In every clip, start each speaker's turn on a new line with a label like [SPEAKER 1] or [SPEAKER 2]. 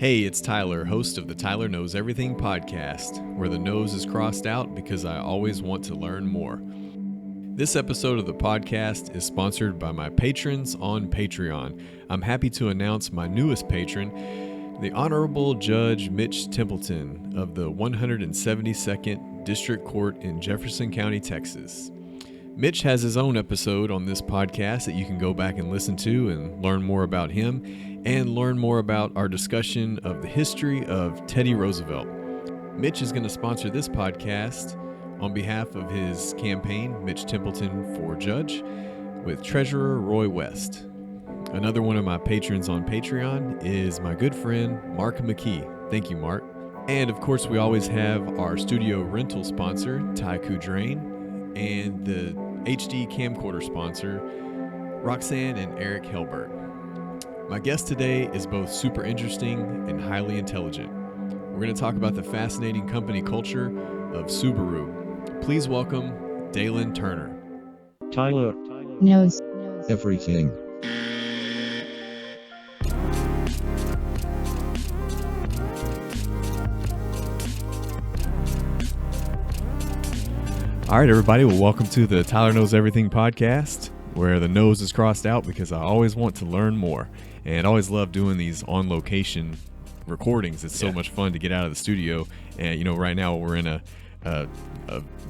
[SPEAKER 1] Hey, it's Tyler, host of the Tyler Knows Everything podcast, where the nose is crossed out because I always want to learn more. This episode of the podcast is sponsored by my patrons on Patreon. I'm happy to announce my newest patron, the Honorable Judge Mitch Templeton of the 172nd District Court in Jefferson County, Texas. Mitch has his own episode on this podcast that you can go back and listen to and learn more about him and learn more about our discussion of the history of Teddy Roosevelt. Mitch is going to sponsor this podcast on behalf of his campaign, Mitch Templeton for Judge, with Treasurer Roy West. Another one of my patrons on Patreon is my good friend, Mark McKee. Thank you, Mark. And of course, we always have our studio rental sponsor, Taiku Drain, and the HD camcorder sponsor, Roxanne and Eric Helberg. My guest today is both super interesting and highly intelligent. We're going to talk about the fascinating company culture of Subaru. Please welcome Daylyn Turner.
[SPEAKER 2] Tyler
[SPEAKER 3] knows
[SPEAKER 2] everything.
[SPEAKER 1] All right, everybody. Well, welcome to the Tyler Knows Everything podcast, where the nose is crossed out because I always want to learn more. And I always love doing these on-location recordings. It's so much fun to get out of the studio. And, you know, right now we're in a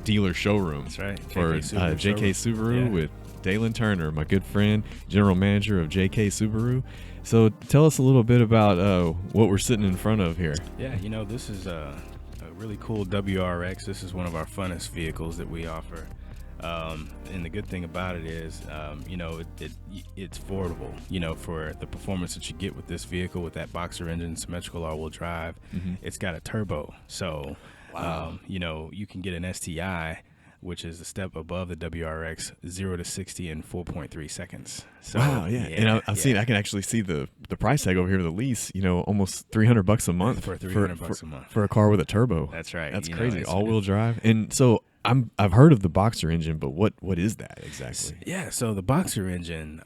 [SPEAKER 1] dealer showroom.
[SPEAKER 4] That's right.
[SPEAKER 1] For JK Subaru with Daylyn Turner, my good friend, general manager of JK Subaru. So tell us a little bit about what we're sitting in front of here.
[SPEAKER 4] Yeah, you know, this is a really cool WRX. This is one of our funnest vehicles that we offer. And the good thing about it is, you know, it's affordable, you know, for the performance that you get with this vehicle with that boxer engine, symmetrical all-wheel drive. Mm-hmm. It's got a turbo. So, you know, you can get an STI, which is a step above the WRX, 0 to 60 in 4.3 seconds. So,
[SPEAKER 1] wow, yeah. And I've seen, I can actually see the price tag over here of the lease, you know, almost $300 a month
[SPEAKER 4] for $300 a month
[SPEAKER 1] for a car with a turbo.
[SPEAKER 4] That's right.
[SPEAKER 1] That's crazy. All-wheel drive. And so I've heard of the boxer engine, but what is that exactly?
[SPEAKER 4] Yeah, so the boxer engine,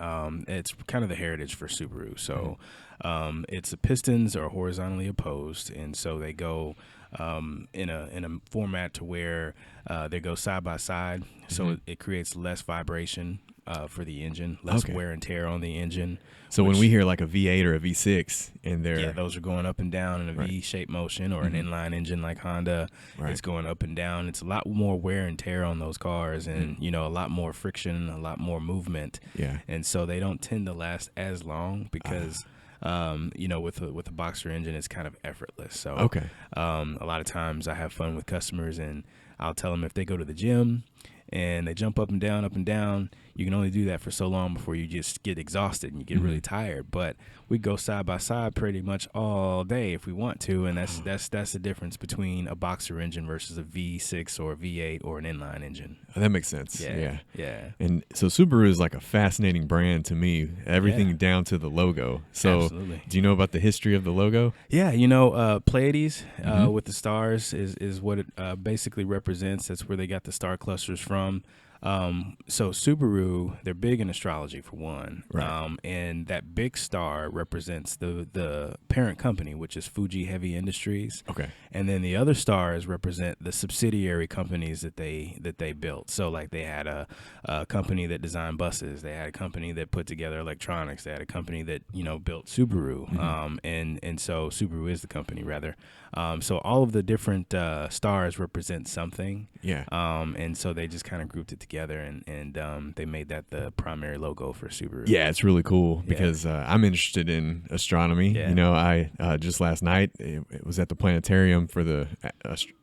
[SPEAKER 4] it's kind of the heritage for Subaru. So it's the pistons are horizontally opposed, and so they go in a format to where they go side by side. So it creates less vibration for the engine, less wear and tear on the engine.
[SPEAKER 1] So when we hear like a V8 or a V6 and they're...
[SPEAKER 4] Yeah, those are going up and down in a V-shaped motion, or an inline engine like Honda. It's going up and down. It's a lot more wear and tear on those cars, and, you know, a lot more friction, a lot more movement.
[SPEAKER 1] Yeah.
[SPEAKER 4] And so they don't tend to last as long because... you know, with a boxer engine, it's kind of effortless. So a lot of times I have fun with customers, and I'll tell them if they go to the gym and they jump up and down, you can only do that for so long before you just get exhausted and you get really tired. But we go side by side pretty much all day if we want to, and that's the difference between a boxer engine versus a V6 or a V8 or an inline engine.
[SPEAKER 1] Oh, that makes sense.
[SPEAKER 4] Yeah.
[SPEAKER 1] And so Subaru is like a fascinating brand to me, everything down to the logo. So
[SPEAKER 4] Absolutely.
[SPEAKER 1] Do you know about the history of the logo?
[SPEAKER 4] Yeah, you know, Pleiades with the stars is what it basically represents. That's where they got the star clusters from. So Subaru, they're big in astrology for one, and that big star represents the parent company, which is Fuji Heavy Industries.
[SPEAKER 1] Okay.
[SPEAKER 4] And then the other stars represent the subsidiary companies that they built. So like they had a company that designed buses, they had a company that put together electronics, they had a company that, you know, built Subaru, and so Subaru is the company rather. So all of the different stars represent something.
[SPEAKER 1] Yeah.
[SPEAKER 4] And so they just kind of grouped it together, and they made that the primary logo for Subaru.
[SPEAKER 1] Yeah, it's really cool because I'm interested in astronomy.
[SPEAKER 4] Yeah.
[SPEAKER 1] You know, I just last night it was at the planetarium for the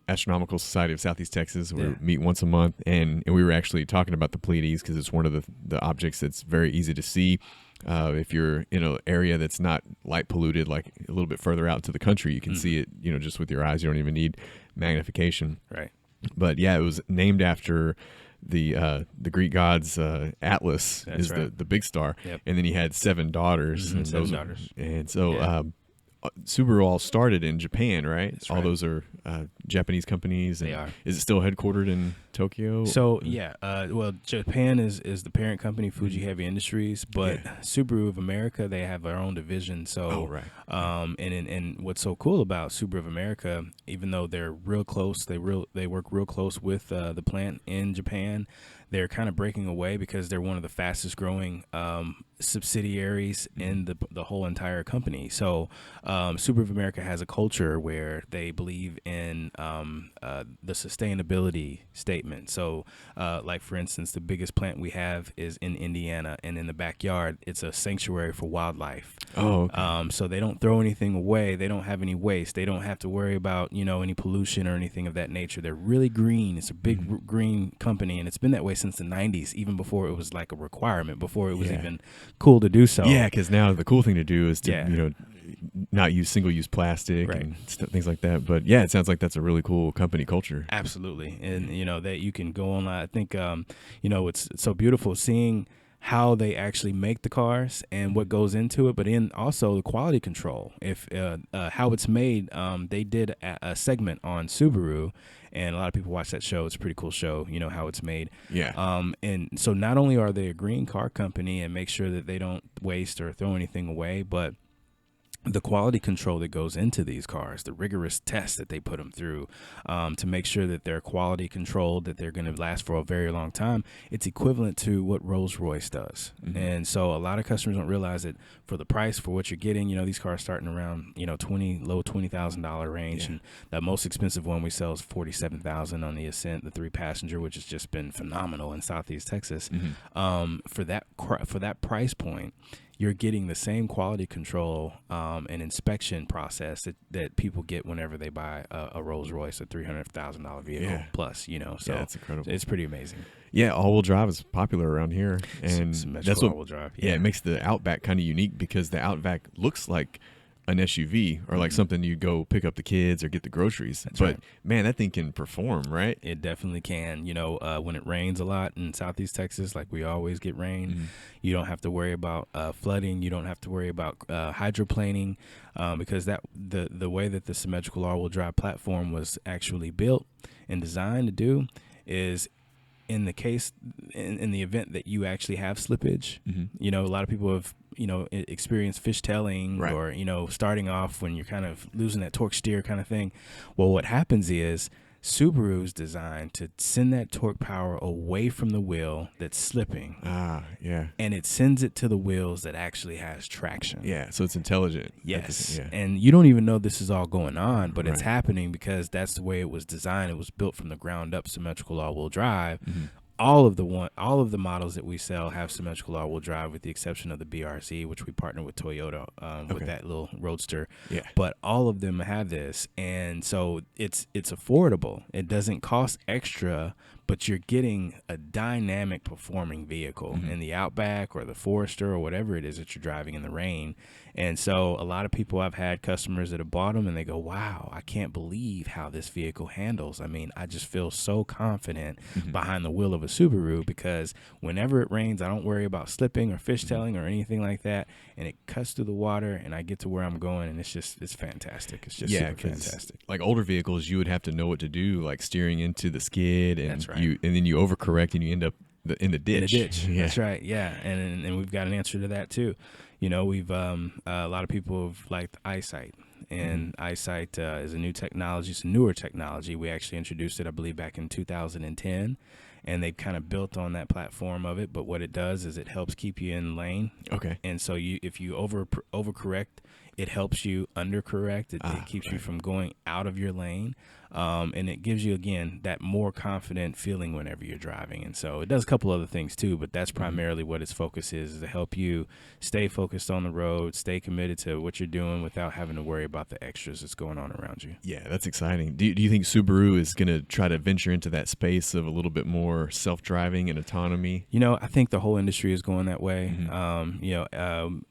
[SPEAKER 1] Astronomical Society of Southeast Texas. We meet once a month, and we were actually talking about the Pleiades because it's one of the objects that's very easy to see. If you're in an area that's not light polluted, like a little bit further out to the country, you can see it, you know, just with your eyes. You don't even need magnification.
[SPEAKER 4] Right.
[SPEAKER 1] But yeah, it was named after the Greek gods. Atlas is the big star, and then he had 7 daughters.
[SPEAKER 4] And 7 daughters.
[SPEAKER 1] And so Subaru all started in Japan, right?
[SPEAKER 4] That's
[SPEAKER 1] all
[SPEAKER 4] right.
[SPEAKER 1] those are Japanese companies. And
[SPEAKER 4] They are.
[SPEAKER 1] Is it still headquartered in Tokyo?
[SPEAKER 4] So yeah, well, Japan is the parent company, Fuji Heavy Industries, but Subaru of America, they have their own division. So, and what's so cool about Subaru of America, even though they're real close, they work real close with the plant in Japan. They're kind of breaking away because they're one of the fastest growing subsidiaries in the whole entire company. So Subaru of America has a culture where they believe in the sustainability statement. So like, for instance, the biggest plant we have is in Indiana, and in the backyard, it's a sanctuary for wildlife.
[SPEAKER 1] Oh, okay.
[SPEAKER 4] So they don't throw anything away. They don't have any waste. They don't have to worry about, any pollution or anything of that nature. They're really green. It's a big green company, and it's been that way since the 90s, even before it was like a requirement, before it was even cool to do so.
[SPEAKER 1] Yeah, because now the cool thing to do is to, not use single-use plastic and things like that. But yeah, it sounds like that's a really cool company culture.
[SPEAKER 4] Absolutely. And, that you can go online. I think, it's so beautiful seeing how they actually make the cars and what goes into it, but in also the quality control. If how it's made, they did a segment on Subaru, and a lot of people watch that show. It's a pretty cool show, how it's made.
[SPEAKER 1] Yeah.
[SPEAKER 4] And so not only are they a green car company and make sure that they don't waste or throw anything away, but the quality control that goes into these cars, the rigorous tests that they put them through to make sure that they're quality controlled, that they're going to last for a very long time, it's equivalent to what Rolls-Royce does. And so a lot of customers don't realize that for the price, for what you're getting, these cars starting around, low $20,000 range. And the most expensive one we sell is $47,000 on the Ascent, the 3-passenger, which has just been phenomenal in Southeast Texas. For that price point, you're getting the same quality control and inspection process that people get whenever they buy a Rolls Royce, a $300,000 vehicle plus, So
[SPEAKER 1] that's incredible.
[SPEAKER 4] It's pretty amazing.
[SPEAKER 1] Yeah, all-wheel drive is popular around here, and that's what
[SPEAKER 4] all-wheel drive.
[SPEAKER 1] Yeah, it makes the Outback kind of unique because the Outback looks like an SUV or like something you go pick up the kids or get the groceries. But man, that thing can perform, right?
[SPEAKER 4] It definitely can. When it rains a lot in Southeast Texas, like we always get rain, you don't have to worry about flooding. You don't have to worry about hydroplaning because the way that the symmetrical all-wheel drive platform was actually built and designed to do is, in the event that you actually have slippage, a lot of people have, experienced fishtailing or, starting off when you're kind of losing that torque steer kind of thing. Well, what happens is Subaru's designed to send that torque power away from the wheel that's slipping. And it sends it to the wheels that actually has traction.
[SPEAKER 1] Yeah, so it's intelligent.
[SPEAKER 4] Yes. And you don't even know this is all going on, but it's happening because that's the way it was designed. It was built from the ground up, symmetrical all-wheel drive. All of the models that we sell have symmetrical all-wheel drive, with the exception of the BRZ, which we partner with Toyota with that little roadster. Yeah. But all of them have this, and so it's affordable. It doesn't cost extra, but you're getting a dynamic performing vehicle in the Outback or the Forester or whatever it is that you're driving in the rain. And so a lot of people, I've had customers that have bought them and they go, wow, I can't believe how this vehicle handles. I mean, I just feel so confident behind the wheel of a Subaru because whenever it rains, I don't worry about slipping or fishtailing or anything like that. And it cuts through the water and I get to where I'm going, and it's fantastic. It's just super fantastic.
[SPEAKER 1] Like older vehicles, you would have to know what to do, like steering into the skid, and
[SPEAKER 4] That's right.
[SPEAKER 1] and then you overcorrect and you end up in the ditch.
[SPEAKER 4] In the ditch. Yeah. That's right. Yeah. And we've got an answer to that too. We've a lot of people have liked EyeSight, and EyeSight is a new technology. It's a newer technology. We actually introduced it, I believe, back in 2010, and they've kind of built on that platform of it. But what it does is it helps keep you in lane. Okay. And so if you overcorrect, it helps you undercorrect. It keeps you from going out of your lane. And it gives you, again, that more confident feeling whenever you're driving. And so it does a couple other things too, but that's primarily what its focus is to help you stay focused on the road, stay committed to what you're doing without having to worry about the extras that's going on around you.
[SPEAKER 1] Yeah, that's exciting. Do you think Subaru is going to try to venture into that space of a little bit more self-driving and autonomy?
[SPEAKER 4] I think the whole industry is going that way.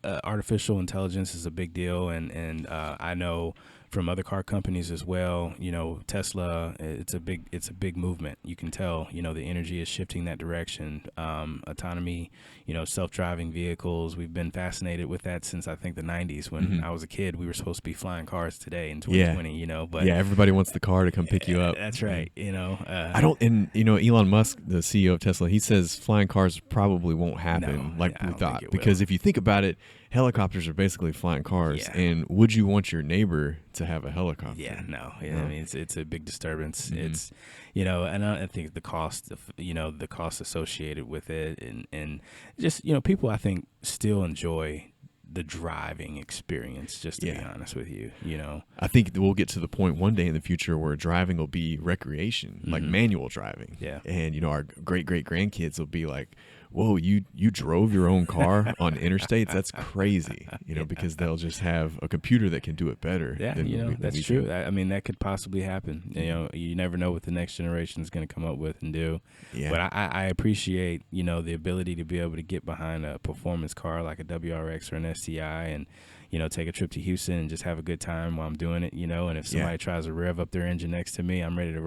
[SPEAKER 4] Artificial intelligence is a big deal, and I know from other car companies as well. You know, Tesla, it's a big movement. You can tell, you know, the energy is shifting that direction. Autonomy, you know, self-driving vehicles. We've been fascinated with that since I think the 90s when I was a kid. We were supposed to be flying cars today in 2020, you know, but
[SPEAKER 1] everybody wants the car to come pick you up.
[SPEAKER 4] That's right. You know,
[SPEAKER 1] I don't, and you know, Elon Musk, the CEO of Tesla, he says flying cars probably won't happen we thought, because if you think about it, helicopters are basically flying cars, and would you want your neighbor to have a helicopter?
[SPEAKER 4] Yeah, no. I mean, it's a big disturbance. It's, you know, and I think the cost of, you know, the cost associated with it, and just, you know, people I think still enjoy the driving experience, just to be honest with you. You know,
[SPEAKER 1] I think we'll get to the point one day in the future where driving will be recreation, like manual driving.
[SPEAKER 4] Yeah.
[SPEAKER 1] And, you know, our great grandkids will be like, whoa, you drove your own car on interstates? That's crazy, you know, because they'll just have a computer that can do it better.
[SPEAKER 4] Yeah, you know, that's true. I mean, that could possibly happen. You know, you never know what the next generation is going to come up with and do. Yeah. But I appreciate, you know, the ability to be able to get behind a performance car like a WRX or an STI and, you know, take a trip to Houston and just have a good time while I'm doing it, you know. And if somebody tries to rev up their engine next to me, I'm ready to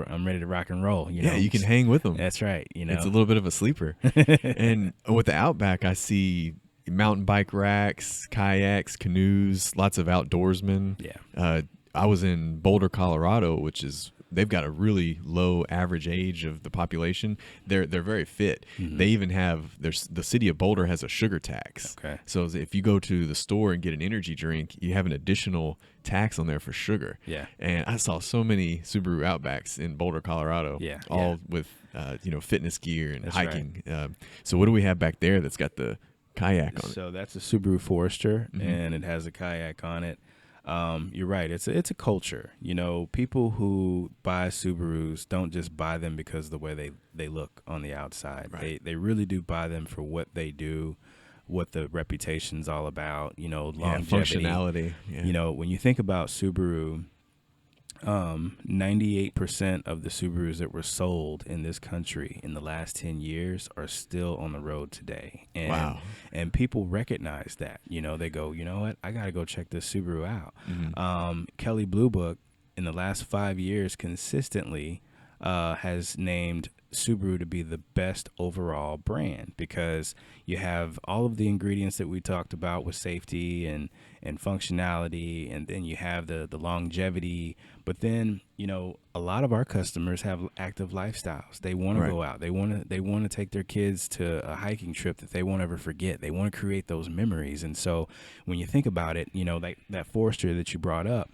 [SPEAKER 4] rock and roll. You know,
[SPEAKER 1] you can hang with them.
[SPEAKER 4] That's right. You know,
[SPEAKER 1] it's a little bit of a sleeper. And with the Outback, I see mountain bike racks, kayaks, canoes, lots of outdoorsmen.
[SPEAKER 4] Yeah.
[SPEAKER 1] I was in Boulder, Colorado, which is, they've got a really low average age of the population. They're very fit. They even have, the city of Boulder has a sugar tax.
[SPEAKER 4] Okay.
[SPEAKER 1] So if you go to the store and get an energy drink, you have an additional tax on there for sugar.
[SPEAKER 4] Yeah.
[SPEAKER 1] And I saw so many Subaru Outbacks in Boulder, Colorado.
[SPEAKER 4] Yeah.
[SPEAKER 1] All with you know, fitness gear and
[SPEAKER 4] That's
[SPEAKER 1] hiking. Right. So what do we have back there that's got the kayak on it?
[SPEAKER 4] So that's a Subaru Forester, and it has a kayak on it. You're right. It's a culture. You know, people who buy Subarus don't just buy them because of the way they look on the outside. Right. They really do buy them for what they do, what the reputation's all about. You know, longevity,
[SPEAKER 1] functionality. Yeah.
[SPEAKER 4] You know, when you think about Subaru, 98% of the Subarus that were sold in this country in the last 10 years are still on the road today. And,
[SPEAKER 1] wow.
[SPEAKER 4] And people recognize that, you know, they go, you know what, I got to go check this Subaru out. Kelley Blue Book in the last 5 years consistently has named Subaru to be the best overall brand because you have all of the ingredients that we talked about with safety and functionality, and then you have the longevity. But then, you know, a lot of our customers have active lifestyles. They want to go out. They want to take their kids to a hiking trip that they won't ever forget. They want to create those memories. And so when you think about it, you know, that Forester that you brought up,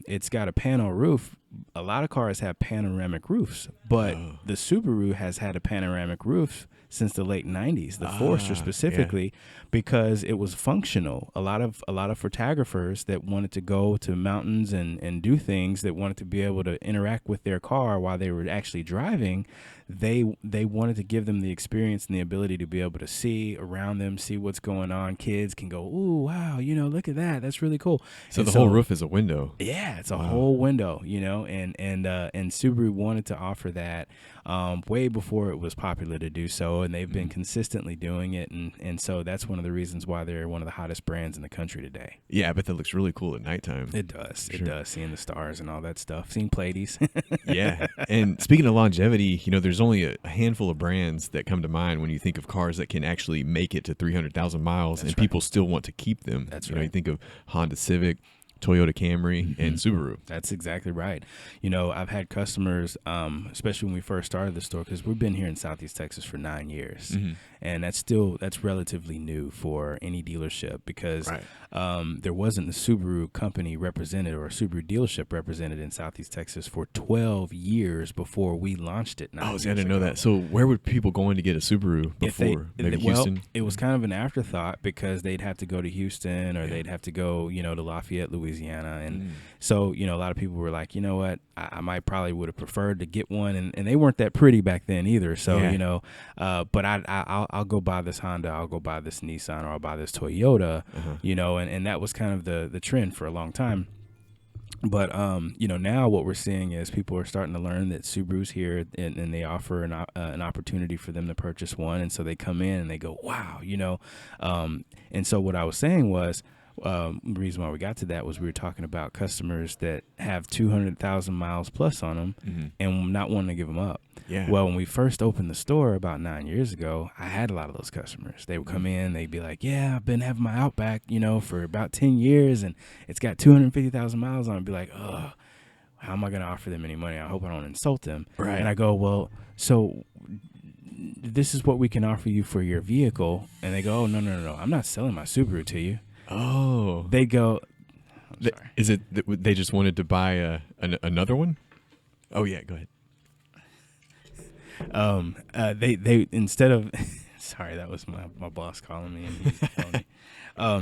[SPEAKER 4] it's got a panel roof. A lot of cars have panoramic roofs, but the Subaru has had a panoramic roof since the late 90s, the Forester specifically, because it was functional. A lot of photographers that wanted to go to mountains and do things, that wanted to be able to interact with their car while they were actually driving, they wanted to give them the experience and the ability to be able to see around them, see what's going on. Kids can go, ooh, wow, you know, look at that. That's really cool.
[SPEAKER 1] So the whole roof is a window.
[SPEAKER 4] Yeah, it's a whole window, you know, and Subaru wanted to offer that way before it was popular to do so, and they've been consistently doing it, and so that's one of the reasons why they're one of the hottest brands in the country today.
[SPEAKER 1] Yeah, I bet that looks really cool at nighttime.
[SPEAKER 4] It does. Sure. It does, seeing the stars and all that stuff, seeing Pleiades.
[SPEAKER 1] Yeah, and speaking of longevity, you know, there's only a handful of brands that come to mind when you think of cars that can actually make it to 300,000 miles, and people still want to keep them.
[SPEAKER 4] That's
[SPEAKER 1] right.
[SPEAKER 4] You know,
[SPEAKER 1] you think of Honda Civic, Toyota Camry, and Subaru.
[SPEAKER 4] That's exactly right. You know, I've had customers, especially when we first started the store, because we've been here in Southeast Texas for 9 years, and that's relatively new for any dealership, because there wasn't a Subaru company represented or a Subaru dealership represented in Southeast Texas for 12 years before we launched it.
[SPEAKER 1] I didn't know that. So where would people go in to get a Subaru before? Maybe Houston?
[SPEAKER 4] It was kind of an afterthought, because they'd have to go to Houston, or they'd have to go, you know, to Lafayette, Louisiana. And so, you know, a lot of people were like, you know what, I might probably would have preferred to get one. And they weren't that pretty back then either. So, you know, but I'll go buy this Honda, I'll go buy this Nissan, or I'll buy this Toyota, you know, and that was kind of the trend for a long time. But, you know, now what we're seeing is people are starting to learn that Subaru's here, and they offer an opportunity for them to purchase one. And so they come in and they go, wow, you know. And so what I was saying was, the reason why we got to that was we were talking about customers that have 200,000 miles plus on them and not wanting to give them up.
[SPEAKER 1] Yeah.
[SPEAKER 4] Well, when we first opened the store about 9 years ago, I had a lot of those customers. They would come in, they'd be like, yeah, I've been having my Outback, for about 10 years and it's got 250,000 miles on it. I'd be like, oh, how am I going to offer them any money? I hope I don't insult them.
[SPEAKER 1] Right.
[SPEAKER 4] And I go, well, so this is what we can offer you for your vehicle. And they go, oh, no. I'm not selling my Subaru to you.
[SPEAKER 1] Oh.
[SPEAKER 4] They go, sorry.
[SPEAKER 1] Is it that they just wanted to buy another one? Oh, yeah, go ahead.
[SPEAKER 4] They instead of, sorry, that was my boss calling me. And he's telling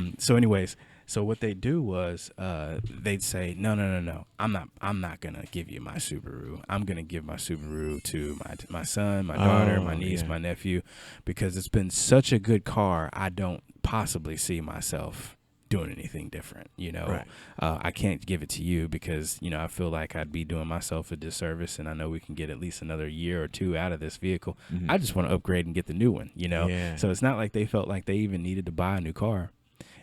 [SPEAKER 4] me. So anyways, so what they do was they'd say, no, I'm not gonna give you my Subaru. I'm gonna give my Subaru to my son, my daughter, my niece, my nephew, because it's been such a good car. I don't possibly see myself doing anything different.
[SPEAKER 1] Right.
[SPEAKER 4] I can't give it to you because I feel like I'd be doing myself a disservice, and I know we can get at least another year or two out of this vehicle. I just want to upgrade and get the new one.
[SPEAKER 1] Yeah.
[SPEAKER 4] So it's not like they felt like they even needed to buy a new car.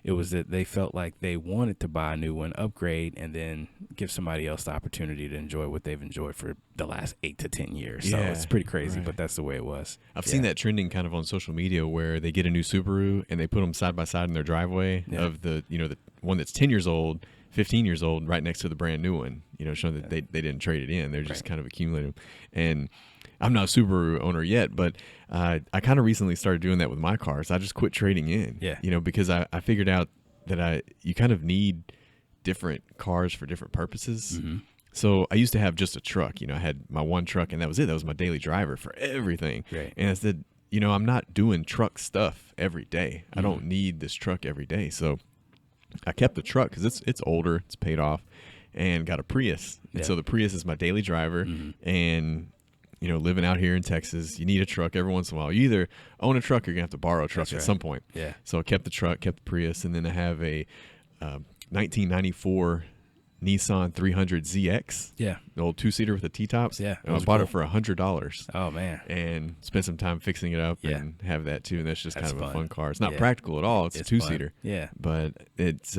[SPEAKER 4] It was that they felt like they wanted to buy a new one, upgrade, and then give somebody else the opportunity to enjoy what they've enjoyed for the last 8 to 10 years. So it's pretty crazy, but that's the way it was.
[SPEAKER 1] I've seen that trending kind of on social media where they get a new Subaru and they put them side by side in their driveway of the one that's 10 years old, 15 years old, right next to the brand new one, showing that they didn't trade it in. They're just kind of accumulating them. And I'm not a Subaru owner yet, but I kind of recently started doing that with my cars. I just quit trading in, because I figured out that you kind of need different cars for different purposes. So I used to have just a truck. I had my one truck, and that was it. That was my daily driver for everything.
[SPEAKER 4] Right.
[SPEAKER 1] And I said, I'm not doing truck stuff every day. I don't need this truck every day. So I kept the truck because it's older, it's paid off, and got a Prius. And so the Prius is my daily driver, and living out here in Texas, you need a truck every once in a while. You either own a truck or you're going to have to borrow a truck at some point. Yeah. So I kept the truck, kept the Prius, and then I have a 1994 Nissan 300ZX.
[SPEAKER 4] Yeah.
[SPEAKER 1] The old two-seater with the T-tops.
[SPEAKER 4] Yeah.
[SPEAKER 1] And I bought it for $100.
[SPEAKER 4] Oh, man.
[SPEAKER 1] And spent some time fixing it up and have that, too. And that's just kind of a fun car. It's not
[SPEAKER 4] Yeah.
[SPEAKER 1] practical at all. It's a two-seater.
[SPEAKER 4] Fun. Yeah.
[SPEAKER 1] But it's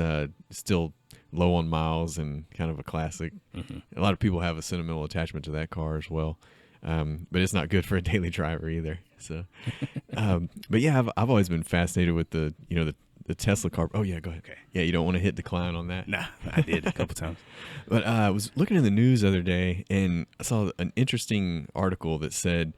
[SPEAKER 1] still low on miles and kind of a classic. A lot of people have a sentimental attachment to that car as well. But it's not good for a daily driver either. So, but yeah, I've always been fascinated with the Tesla car. Oh yeah, go ahead. Okay. Yeah, you don't want to hit decline on that.
[SPEAKER 4] Nah, I did a couple times.
[SPEAKER 1] But I was looking in the news the other day and I saw an interesting article that said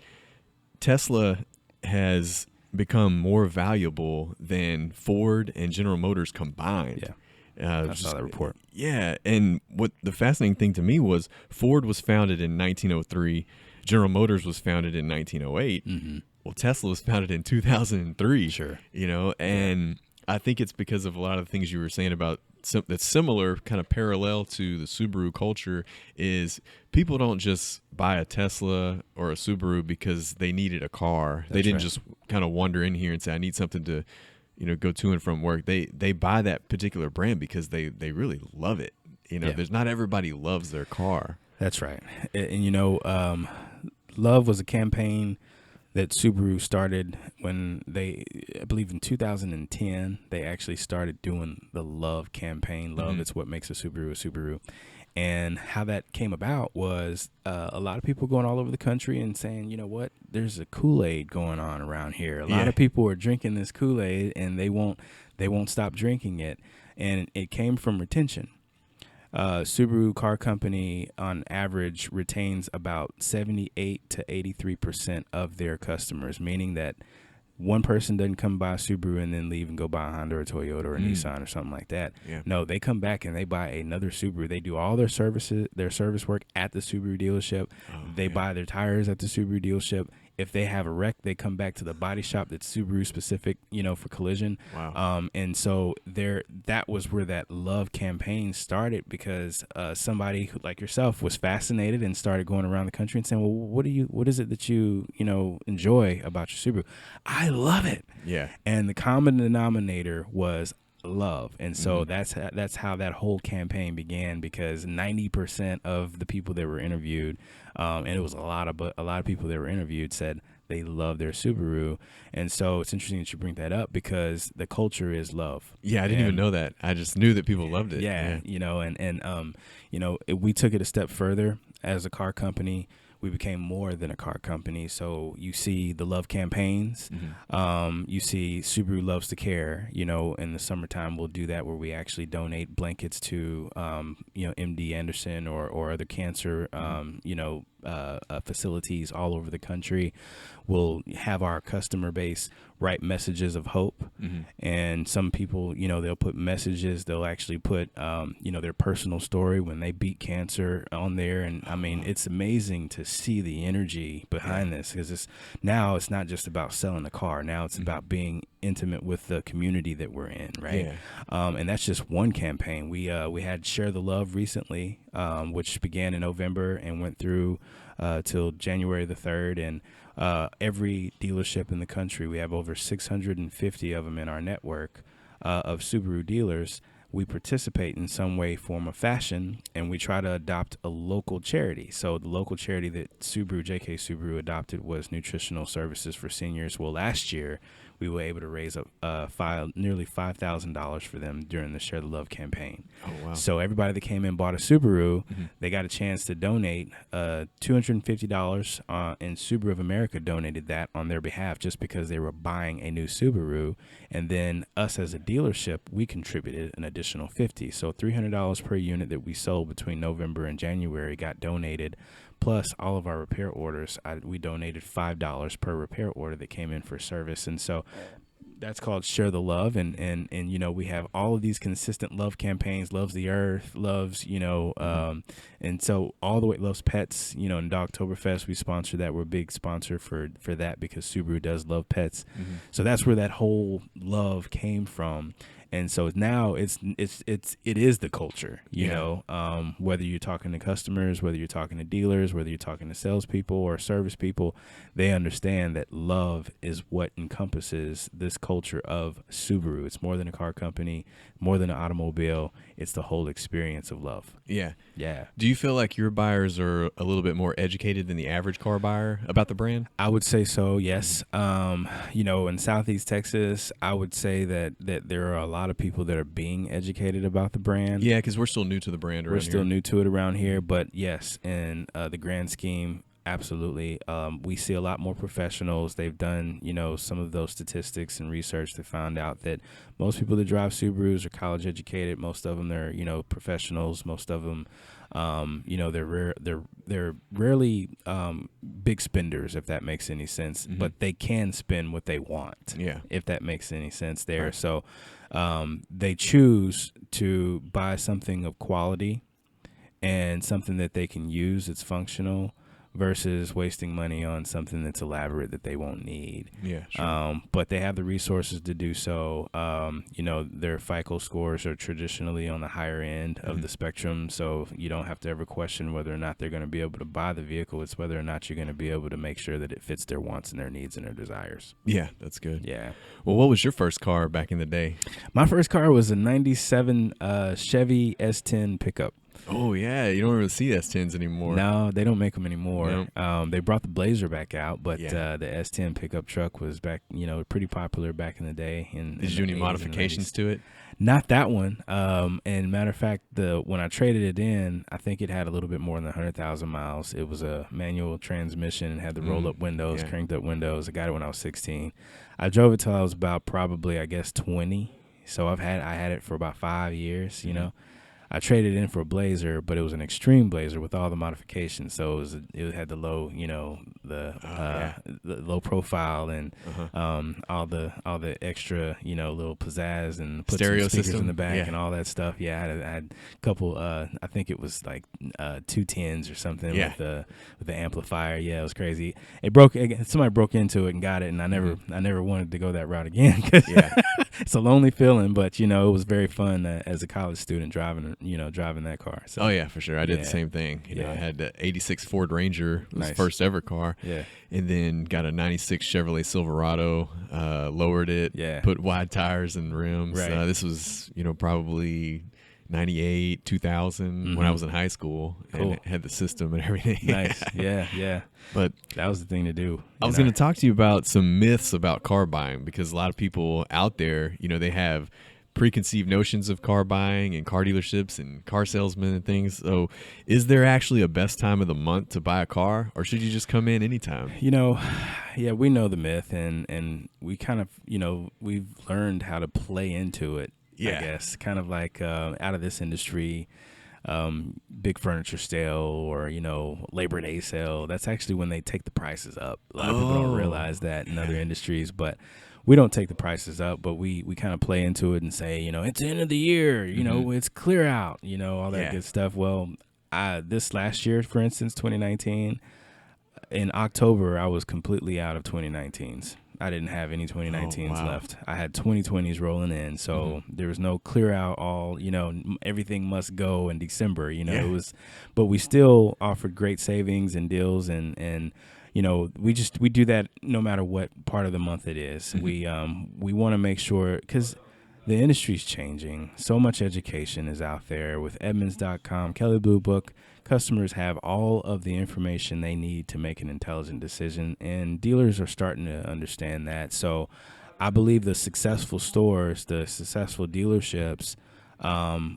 [SPEAKER 1] Tesla has become more valuable than Ford and General Motors combined.
[SPEAKER 4] Yeah. I saw that report.
[SPEAKER 1] Yeah, and what the fascinating thing to me was Ford was founded in 1903. General Motors was founded in 1908. Well, Tesla was founded in 2003.
[SPEAKER 4] Sure.
[SPEAKER 1] And I think it's because of a lot of the things you were saying about that's similar, kind of parallel to the Subaru culture, is people don't just buy a Tesla or a Subaru because they needed a car. They didn't just kind of wander in here and say, I need something to, go to and from work. They buy that particular brand because they really love it. There's not everybody loves their car.
[SPEAKER 4] That's right. And Love was a campaign that Subaru started when I believe in 2010, they actually started doing the Love campaign. Love is what makes a Subaru. And how that came about was a lot of people going all over the country and saying, you know what, there's a Kool-Aid going on around here. A lot of people are drinking this Kool-Aid and they won't stop drinking it. And it came from retention. Subaru Car Company, on average, retains about 78 to 83% of their customers, meaning that one person doesn't come buy a Subaru and then leave and go buy a Honda or a Toyota or a Nissan or something like that. Yeah. No, they come back and they buy another Subaru. They do all their service work at the Subaru dealership. They buy their tires at the Subaru dealership. If they have a wreck, they come back to the body shop that's Subaru specific, for collision.
[SPEAKER 1] Wow.
[SPEAKER 4] And so that was where that Love campaign started, because somebody like yourself was fascinated and started going around the country and saying, well, what is it that you enjoy about your Subaru? I love it.
[SPEAKER 1] Yeah.
[SPEAKER 4] And the common denominator was love. And so that's how that whole campaign began, because 90% of the people that were interviewed, and it was a lot of people that were interviewed, said they love their Subaru. And so it's interesting that you bring that up because the culture is love.
[SPEAKER 1] Yeah, I didn't even know that. I just knew that people loved it.
[SPEAKER 4] Yeah. You know, we took it a step further as a car company. We became more than a car company. So you see the love campaigns. You see Subaru Loves to Care. You know, in the summertime, we'll do that where we actually donate blankets to, MD Anderson or other cancer, facilities all over the country. We'll have our customer base write messages of hope. And some people, they'll put messages. They'll actually put, their personal story when they beat cancer on there. And I mean, it's amazing to see the energy behind this because it's not just about selling a car. Now it's about being intimate with the community that we're in, right? And that's just one campaign. We had Share the Love recently, which began in November and went through till January the 3rd. And every dealership in the country, we have over 650 of them in our network of Subaru dealers. We participate in some way, form, or fashion, and we try to adopt a local charity. So the local charity that JK Subaru adopted was Nutritional Services for Seniors. Well, last year, we were able to raise nearly $5,000 for them during the Share the Love campaign. Oh, wow. So everybody that came in and bought a Subaru, they got a chance to donate $250, and Subaru of America donated that on their behalf just because they were buying a new Subaru. And then us as a dealership, we contributed an additional $50. So $300 per unit that we sold between November and January got donated. Plus, all of our repair orders, we donated $5 per repair order that came in for service. And so that's called Share the Love. And we have all of these consistent love campaigns, Loves the Earth, loves, and so all the way, Loves Pets, in Dogtoberfest, we sponsor that. We're a big sponsor for that because Subaru does love pets. So that's where that whole love came from. And so now it is the culture, you know, whether you're talking to customers, whether you're talking to dealers, whether you're talking to salespeople or service people, they understand that love is what encompasses this culture of Subaru. It's more than a car company, more than an automobile. It's the whole experience of love.
[SPEAKER 1] Yeah.
[SPEAKER 4] Yeah.
[SPEAKER 1] Do you feel like your buyers are a little bit more educated than the average car buyer about the brand?
[SPEAKER 4] I would say so, yes. In Southeast Texas, I would say that there are a lot of people that are being educated about the brand.
[SPEAKER 1] Yeah, because we're still new to the brand around here.
[SPEAKER 4] We're still new to it around here, but yes, in the grand scheme, absolutely. We see a lot more professionals. They've done, some of those statistics and research to find out that most people that drive Subarus are college educated. Most of them are, professionals. Most of them, they're rarely big spenders, if that makes any sense. Mm-hmm. But they can spend what they want. Yeah, if that makes any sense there. Right. So they choose to buy something of quality and something that they can use. It's functional. Versus wasting money on something that's elaborate that they won't need. Yeah, sure. But they have the resources to do so. Their FICO scores are traditionally on the higher end of the spectrum, so you don't have to ever question whether or not they're going to be able to buy the vehicle. It's whether or not you're going to be able to make sure that it fits their wants and their needs and their desires.
[SPEAKER 1] Yeah, that's good.
[SPEAKER 4] Yeah.
[SPEAKER 1] Well, what was your first car back in the day?
[SPEAKER 4] My first car was a 97 Chevy S10 pickup.
[SPEAKER 1] Oh, yeah. You don't really see S10s anymore.
[SPEAKER 4] No, they don't make them anymore. Nope. They brought the Blazer back out, but the S10 pickup truck was back, pretty popular back in the day. Did
[SPEAKER 1] you do any modifications to it?
[SPEAKER 4] Not that one. And matter of fact, when I traded it in, I think it had a little bit more than 100,000 miles. It was a manual transmission and had the roll-up windows, cranked up windows. I got it when I was 16. I drove it till I was about probably, 20. So I had it for about 5 years, you know. I traded in for a Blazer, but it was an extreme Blazer with all the modifications. So it had the low, the low profile and all the extra, little pizzazz and put
[SPEAKER 1] stereo
[SPEAKER 4] some speakers
[SPEAKER 1] system
[SPEAKER 4] in the back and all that stuff. Yeah, I had a couple. I think it was like 210s or something with the amplifier. Yeah, it was crazy. Somebody broke into it and got it, and I never wanted to go that route again. It's a lonely feeling, but it was very fun as a college student driving that car. So.
[SPEAKER 1] Oh yeah, for sure. I did the same thing. I had the 86 Ford Ranger, was the first ever car. Yeah. And then got a 96 Chevrolet Silverado, lowered it, put wide tires and rims. Right. This was, probably 98, 2000 when I was in high school and had the system and everything.
[SPEAKER 4] Nice. Yeah.
[SPEAKER 1] But
[SPEAKER 4] that was the thing to do.
[SPEAKER 1] I was going to talk to you about some myths about car buying, because a lot of people out there, they have preconceived notions of car buying and car dealerships and car salesmen and things. So is there actually a best time of the month to buy a car, or should you just come in anytime?
[SPEAKER 4] Yeah, we know the myth, and we kind of, we've learned how to play into it.
[SPEAKER 1] Yeah.
[SPEAKER 4] I guess kind of like out of this industry, big furniture sale or, Labor Day sale. That's actually when they take the prices up. A lot of people don't realize that in other industries, but we don't take the prices up, but we kind of play into it and say, it's the end of the year, it's clear out, all that good stuff. Well, this last year, for instance, 2019, in October, I was completely out of 2019s. I didn't have any 2019s left. I had 2020s rolling in, so there was no clear out all, everything must go in December, it was, but we still offered great savings and deals and we do that no matter what part of the month it is. We want to make sure, because the industry's changing. So much education is out there with Edmunds.com, Kelley Blue Book. Customers have all of the information they need to make an intelligent decision, and dealers are starting to understand that. So I believe the successful stores, the successful dealerships,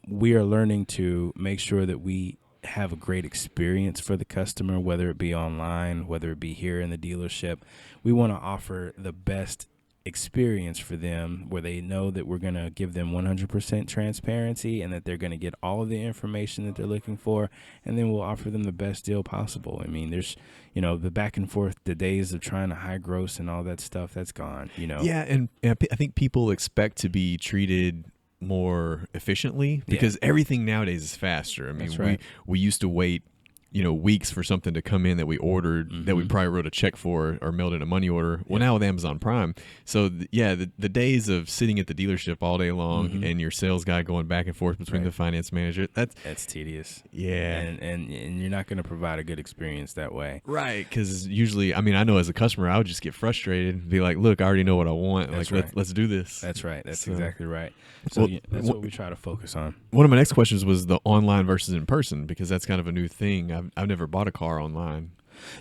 [SPEAKER 4] we are learning to make sure that we have a great experience for the customer, whether it be online, whether it be here in the dealership. We want to offer the best experience for them, where they know that we're going to give them 100% transparency and that they're going to get all of the information that they're looking for, and then we'll offer them the best deal possible. I mean, there's the back and forth, the days of trying to high gross and all that stuff, that's gone.
[SPEAKER 1] Yeah, and I think people expect to be treated more efficiently because everything nowadays is faster. I mean,
[SPEAKER 4] right.
[SPEAKER 1] we used to wait weeks for something to come in that we ordered that we probably wrote a check for or mailed in a money order. Well, now with Amazon Prime. So the days of sitting at the dealership all day long and your sales guy going back and forth between the finance manager, that's
[SPEAKER 4] tedious.
[SPEAKER 1] Yeah.
[SPEAKER 4] And you're not going to provide a good experience that way.
[SPEAKER 1] Right. Because usually, I mean, I know as a customer, I would just get frustrated and be like, look, I already know what I want.
[SPEAKER 4] That's
[SPEAKER 1] like,
[SPEAKER 4] right.
[SPEAKER 1] let's do this.
[SPEAKER 4] That's right. That's exactly right. So that's what we try to focus on.
[SPEAKER 1] One of my next questions was the online versus in person, because that's kind of a new thing. I've never bought a car online.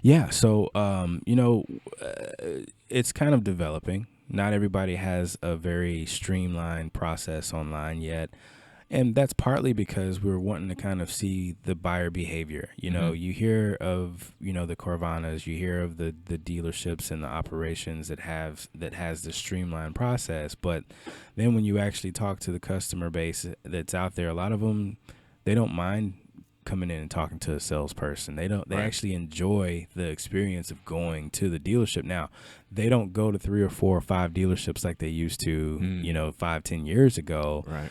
[SPEAKER 4] Yeah. So, it's kind of developing. Not everybody has a very streamlined process online yet. And that's partly because we're wanting to kind of see the buyer behavior. You hear of, the Carvanas, you hear of the dealerships and the operations that has the streamlined process. But then when you actually talk to the customer base that's out there, a lot of them, they don't mind coming in and talking to a salesperson. They actually enjoy the experience of going to the dealership. Now, they don't go to 3 or 4 or 5 dealerships like they used to, 5-10 years ago.
[SPEAKER 1] Right.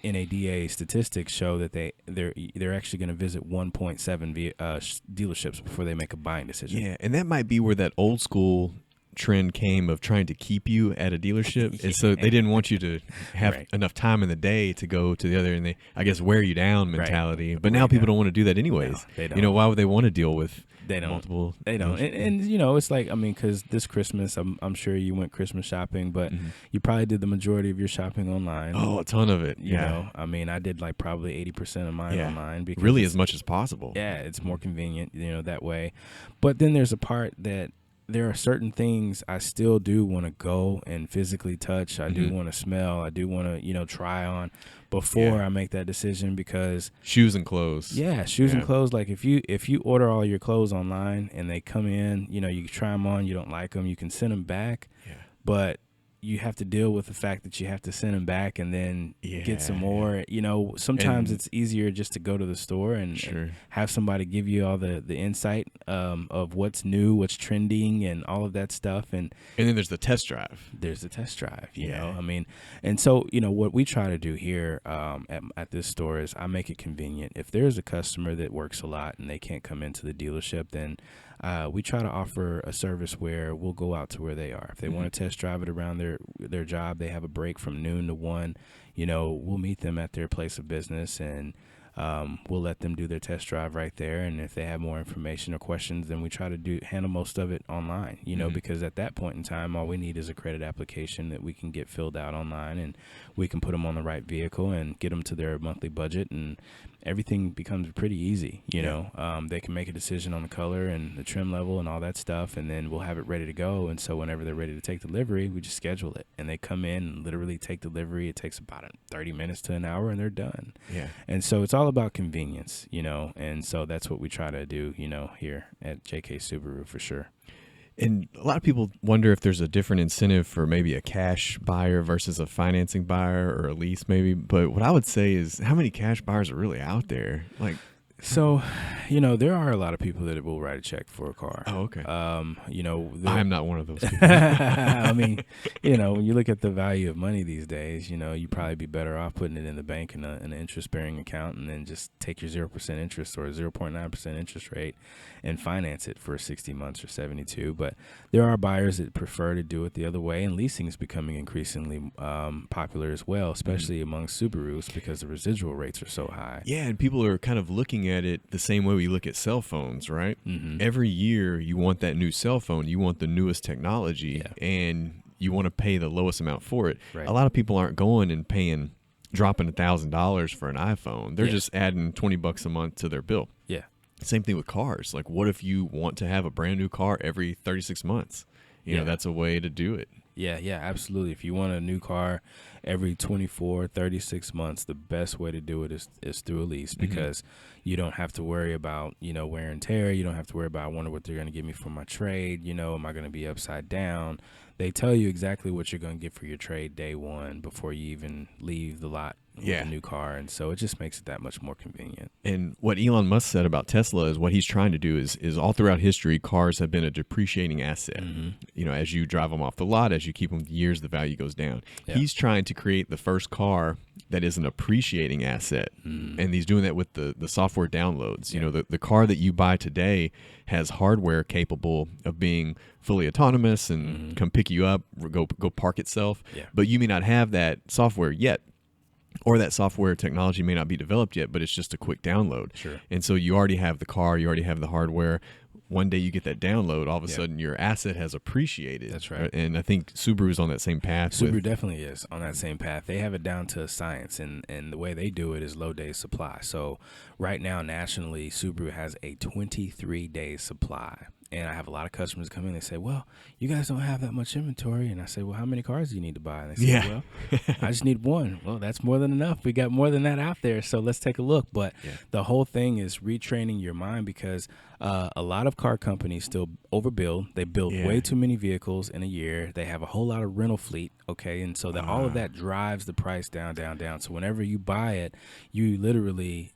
[SPEAKER 4] NADA statistics show that they're actually going to visit 1.7 dealerships before they make a buying decision.
[SPEAKER 1] Yeah, and that might be where that old school trend came of trying to keep you at a dealership. And so they didn't want you to have enough time in the day to go to the other, and they, I guess, wear you down mentality. But now people don't want to do that anyways.
[SPEAKER 4] No, they don't.
[SPEAKER 1] Why would they want to deal with multiple?
[SPEAKER 4] They don't. And it's like, I mean, because this Christmas, I'm sure you went Christmas shopping, but you probably did the majority of your shopping online.
[SPEAKER 1] Oh, a ton of it.
[SPEAKER 4] You know, I mean, I did like probably 80% of mine online. Because
[SPEAKER 1] really as much as possible.
[SPEAKER 4] Yeah, it's more convenient, that way. But then there's a part that there are certain things I still do want to go and physically touch. I do want to smell. I do want to, try on before I make that decision, because
[SPEAKER 1] shoes and clothes.
[SPEAKER 4] Yeah, shoes and clothes. Like if you order all your clothes online and they come in, you try them on, you don't like them, you can send them back. Yeah. But you have to deal with the fact that you have to send them back and then get some more. Sometimes it's easier just to go to the store and have somebody give you all the insight of what's new, what's trending, and all of that stuff. And
[SPEAKER 1] then there's the test drive.
[SPEAKER 4] There's the test drive, you know. I mean, and so, what we try to do here at this store is I make it convenient. If there's a customer that works a lot and they can't come into the dealership, then we try to offer a service where we'll go out to where they are. If they want to test drive it around their job, they have a break from noon to 1. We'll meet them at their place of business, and we'll let them do their test drive right there. And if they have more information or questions, then we try to handle most of it online, because at that point in time, all we need is a credit application that we can get filled out online, and we can put them on the right vehicle and get them to their monthly budget, and everything becomes pretty easy. They can make a decision on the color and the trim level and all that stuff, and then we'll have it ready to go. And so whenever they're ready to take delivery, we just schedule it, and they come in and literally take delivery. It takes about 30 minutes to an hour, and they're done.
[SPEAKER 1] Yeah.
[SPEAKER 4] And so it's all about convenience, and so that's what we try to do, here at JK Subaru for sure.
[SPEAKER 1] And a lot of people wonder if there's a different incentive for maybe a cash buyer versus a financing buyer or a lease maybe. But what I would say is, how many cash buyers are really out there?
[SPEAKER 4] So, there are a lot of people that will write a check for a car.
[SPEAKER 1] Oh, okay.
[SPEAKER 4] I'm
[SPEAKER 1] not one of those people.
[SPEAKER 4] I mean, when you look at the value of money these days, you'd probably be better off putting it in the bank in an interest-bearing account, and then just take your 0% interest or 0.9% interest rate and finance it for 60 months or 72. But there are buyers that prefer to do it the other way, and leasing is becoming increasingly popular as well, especially among Subarus, because the residual rates are so high.
[SPEAKER 1] Yeah, and people are kind of looking at it the same way we look at cell phones, right?
[SPEAKER 4] Mm-hmm.
[SPEAKER 1] Every year you want that new cell phone, you want the newest technology, and you want to pay the lowest amount for it.
[SPEAKER 4] Right.
[SPEAKER 1] A lot of people aren't going and dropping $1,000 for an iPhone. They're just adding $20 a month to their bill.
[SPEAKER 4] Yeah.
[SPEAKER 1] Same thing with cars. Like, what if you want to have a brand new car every 36 months? You know, that's a way to do it.
[SPEAKER 4] Yeah, absolutely. If you want a new car every 24, 36 months, the best way to do it is through a lease, because you don't have to worry about, wear and tear. You don't have to worry about, I wonder what they're going to give me for my trade. Am I going to be upside down? They tell you exactly what you're going to get for your trade day one before you even leave the lot with a new car. And so it just makes it that much more convenient.
[SPEAKER 1] And what Elon Musk said about Tesla is what he's trying to do is all throughout history, cars have been a depreciating asset. As you drive them off the lot, as you keep them years, the value goes down. Yeah. He's trying to create the first car that is an appreciating asset. And he's doing that with the software downloads. The car that you buy today has hardware capable of being fully autonomous and come pick you up, go park itself. Yeah. But you may not have that software yet, or that software technology may not be developed yet, but it's just a quick download.
[SPEAKER 4] Sure. And
[SPEAKER 1] so you already have the car, you already have the hardware. One day you get that download, all of a sudden your asset has appreciated.
[SPEAKER 4] That's right.
[SPEAKER 1] And I think Subaru's on that same path.
[SPEAKER 4] Subaru definitely is on that same path. They have it down to a science, and the way they do it is low day supply. So right now, nationally, Subaru has a 23-day supply. And I have a lot of customers come in, they say, well, you guys don't have that much inventory. And I say, well, how many cars do you need to buy? And they say, well, I just need one. Well, that's more than enough. We got more than that out there. So let's take a look. But the whole thing is retraining your mind, because a lot of car companies still overbuild. They build way too many vehicles in a year. They have a whole lot of rental fleet. Okay. And so that all of that drives the price down. So whenever you buy it, you literally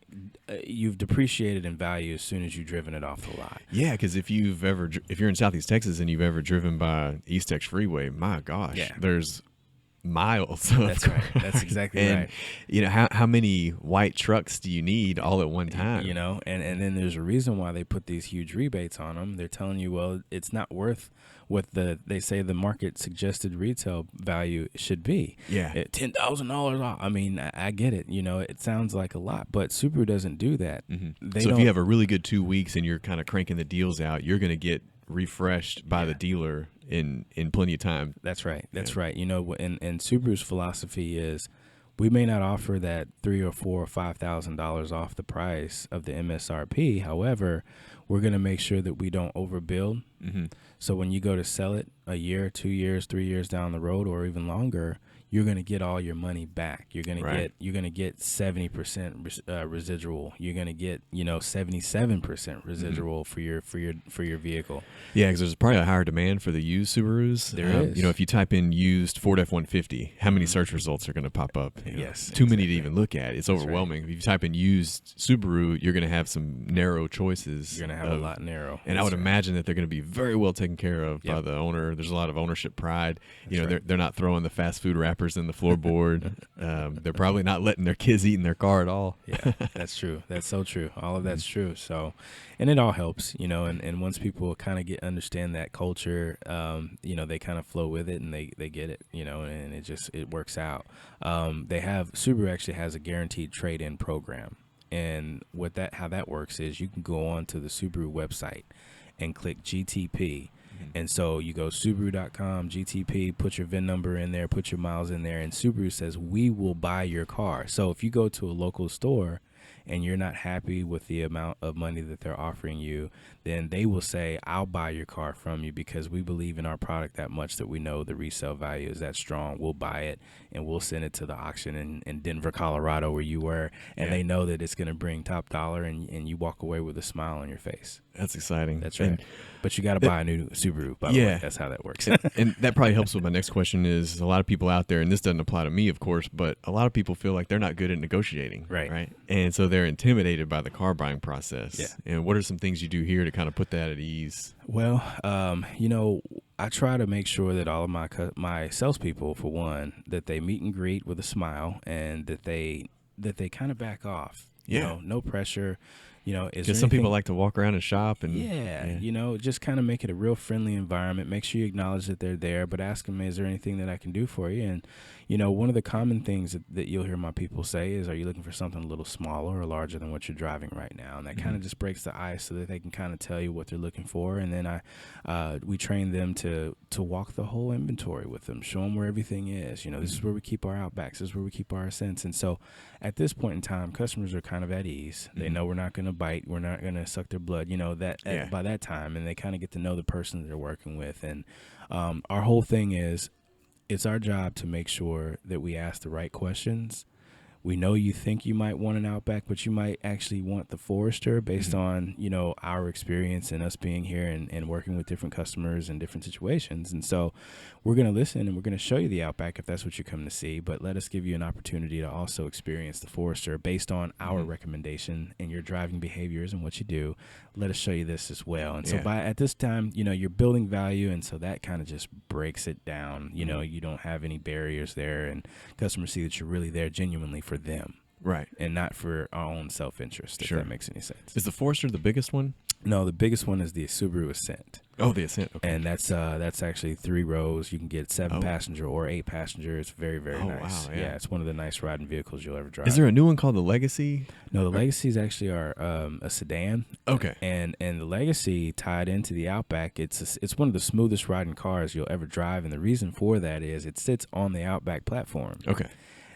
[SPEAKER 4] you've depreciated in value as soon as you've driven it off the lot.
[SPEAKER 1] Yeah, because if you're in Southeast Texas and you've ever driven by East Tex Freeway, my gosh, there's miles.
[SPEAKER 4] That's right. That's exactly right.
[SPEAKER 1] How many white trucks do you need all at one time?
[SPEAKER 4] And then there's a reason why they put these huge rebates on them. They're telling you, well, it's not worth what they say the market suggested retail value should be.
[SPEAKER 1] Yeah.
[SPEAKER 4] $10,000 off. I mean, I get it. It sounds like a lot, but Subaru doesn't do that.
[SPEAKER 1] So if you have a really good 2 weeks and you're kind of cranking the deals out, you're going to get refreshed by the dealer in plenty of time.
[SPEAKER 4] That's right. That's right. And Subaru's philosophy is, we may not offer that $3,000 or $4,000 or $5,000 off the price of the MSRP. However, we're going to make sure that we don't overbuild. So when you go to sell it a year, 2 years, 3 years down the road, or even longer, you're going to get all your money back. You're going to get 70% residual. You're going to get 77% residual for your vehicle.
[SPEAKER 1] Yeah, because there's probably a higher demand for the used Subarus.
[SPEAKER 4] There is.
[SPEAKER 1] If you type in used Ford F-150, how many search results are going to pop up?
[SPEAKER 4] Yes,
[SPEAKER 1] too many to even look at. It's overwhelming. If you type in used Subaru, you're going to have some narrow choices.
[SPEAKER 4] You're going to have a lot narrow.
[SPEAKER 1] And I would imagine that they're going to be very well taken care of by the owner. There's a lot of ownership pride. They're not throwing the fast food wrappers in the floorboard. They're probably not letting their kids eat in their car at all.
[SPEAKER 4] Yeah, that's true. That's so true. All of that's true. So, and it all helps, and once people kind of understand that culture, they kind of flow with it and they get it, and it works out. Subaru actually has a guaranteed trade-in program. And how that works is you can go on to the Subaru website and click GTP. And so you go Subaru.com, GTP, put your VIN number in there, put your miles in there, and Subaru says, we will buy your car. So if you go to a local store and you're not happy with the amount of money that they're offering you, then they will say, I'll buy your car from you because we believe in our product that much that we know the resale value is that strong. We'll buy it and we'll send it to the auction in Denver, Colorado, where you were. And they know that it's going to bring top dollar, and you walk away with a smile on your face.
[SPEAKER 1] That's exciting.
[SPEAKER 4] That's right. But you got to buy a new Subaru, by the way. That's how that works.
[SPEAKER 1] And that probably helps with my next question is a lot of people out there, and this doesn't apply to me, of course, but a lot of people feel like they're not good at negotiating. Right. And so they're intimidated by the car buying process.
[SPEAKER 4] Yeah.
[SPEAKER 1] And what are some things you do here to kind of put that at ease?
[SPEAKER 4] Well, I try to make sure that all of my salespeople, for one, that they meet and greet with a smile, and that they kind of back off. You know, no pressure. Because
[SPEAKER 1] some people like to walk around and shop. And
[SPEAKER 4] just kind of make it a real friendly environment. Make sure you acknowledge that they're there, but ask them, is there anything that I can do for you? And, one of the common things that you'll hear my people say is, are you looking for something a little smaller or larger than what you're driving right now? And that kind of just breaks the ice so that they can kind of tell you what they're looking for. And then we train them to walk the whole inventory with them, show them where everything is. This is where we keep our Outbacks. This is where we keep our Ascents. And so at this point in time, customers are kind of at ease. They know we're not going to bite. We're not going to suck their blood, by that time. And they kind of get to know the person that they're working with. And our whole thing is, it's our job to make sure that we ask the right questions. We know you think you might want an Outback, but you might actually want the Forester based on, our experience and us being here and working with different customers in different situations. And so we're going to listen and we're going to show you the Outback if that's what you're coming to see, but let us give you an opportunity to also experience the Forester based on our recommendation and your driving behaviors and what you do. Let us show you this as well. And so at this time, you're building value. And so that kind of just breaks it down. You don't have any barriers there, and customers see that you're really there genuinely for them. Right. And not for our own self-interest, if that makes any sense.
[SPEAKER 1] Is the Forester the biggest one?
[SPEAKER 4] No, the biggest one is the Subaru Ascent.
[SPEAKER 1] Oh, the Ascent. Okay.
[SPEAKER 4] And that's actually 3 rows. You can get 7-passenger or 8-passenger. It's very, very nice. Wow, yeah, it's one of the nice riding vehicles you'll ever drive.
[SPEAKER 1] Is there a new one called the Legacy?
[SPEAKER 4] No, the Legacies actually are a sedan.
[SPEAKER 1] Okay.
[SPEAKER 4] And the Legacy tied into the Outback, it's one of the smoothest riding cars you'll ever drive. And the reason for that is it sits on the Outback platform.
[SPEAKER 1] Okay.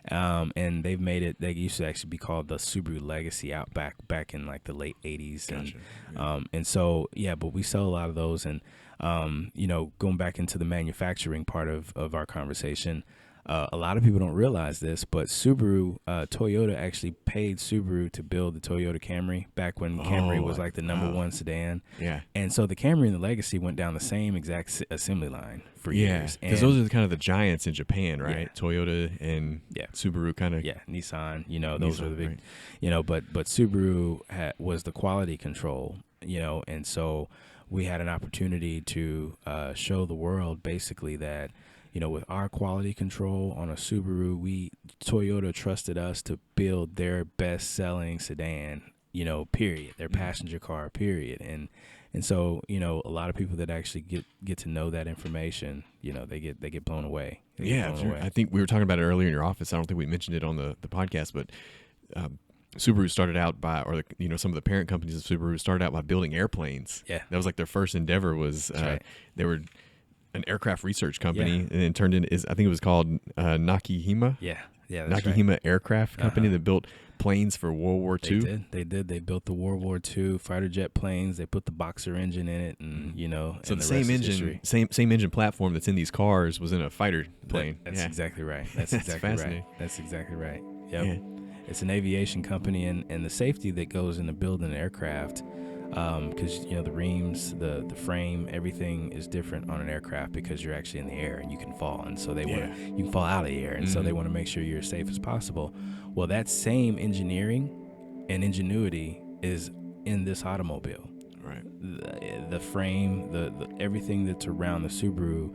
[SPEAKER 4] And they've made it, they used to actually be called the Subaru Legacy Outback back in like the late 80s.
[SPEAKER 1] Gotcha.
[SPEAKER 4] And so, but we sell a lot of those. And, going back into the manufacturing part of our conversation, a lot of people don't realize this, but Toyota actually paid Subaru to build the Toyota Camry back when Camry was like the number one sedan.
[SPEAKER 1] Yeah.
[SPEAKER 4] And so the Camry and the Legacy went down the same exact assembly line for years.
[SPEAKER 1] Because those are kind of the giants in Japan, right? Yeah. Toyota and Subaru kind of.
[SPEAKER 4] Yeah, Nissan, those are the big, right. But Subaru was the quality control, and so we had an opportunity to show the world basically that, with our quality control on a Subaru, Toyota trusted us to build their best-selling sedan, period, their passenger car, period. And so, a lot of people that actually get to know that information, they get blown away.
[SPEAKER 1] I think we were talking about it earlier in your office. I don't think we mentioned it on the podcast, but Subaru started out by, or some of the parent companies of Subaru started out by building airplanes. Yeah, that was like their first endeavor. Was right. They were an aircraft research company, and then turned into, I think it was called Nakahima.
[SPEAKER 4] Yeah,
[SPEAKER 1] that's Nakahima right. Aircraft Company that built planes for World War II.
[SPEAKER 4] They did. They built the World War II fighter jet planes. They put the Boxer engine in it, and
[SPEAKER 1] so the same engine, same engine platform that's in these cars was in a fighter plane.
[SPEAKER 4] That's exactly right. That's exactly right. That's exactly right. Yep. Yeah. It's an aviation company, and the safety that goes into building an aircraft. Because the reams, the frame, everything is different on an aircraft because you're actually in the air and you can fall, and so you can fall out of the air, and so they want to make sure you're as safe as possible. Well, that same engineering and ingenuity is in this automobile. Right. The frame, the everything that's around the Subaru.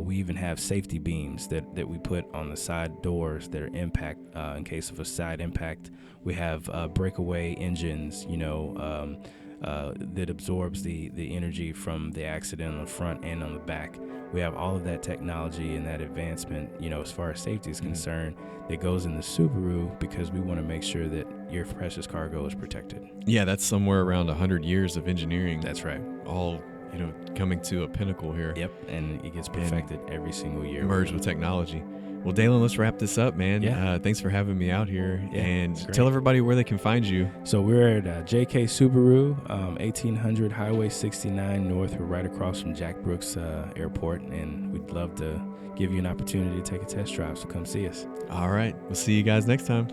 [SPEAKER 4] We even have safety beams that we put on the side doors that are impact in case of a side impact. We have breakaway engines, that absorbs the energy from the accident on the front and on the back. We have all of that technology and that advancement, as far as safety is concerned, that goes in the Subaru, because we want to make sure that your precious cargo is protected.
[SPEAKER 1] Yeah, that's somewhere around 100 years of engineering.
[SPEAKER 4] That's right.
[SPEAKER 1] All, coming to a pinnacle here.
[SPEAKER 4] Yep, and it gets perfected every single year.
[SPEAKER 1] Merged with technology. Well, Daylyn, let's wrap this up, man.
[SPEAKER 4] Yeah.
[SPEAKER 1] Thanks for having me out here.
[SPEAKER 4] Yeah,
[SPEAKER 1] and tell everybody where they can find you.
[SPEAKER 4] So we're at JK Subaru, 1800 Highway 69 North. We're right across from Jack Brooks Airport, and we'd love to give you an opportunity to take a test drive, so come see us.
[SPEAKER 1] All right. We'll see you guys next time.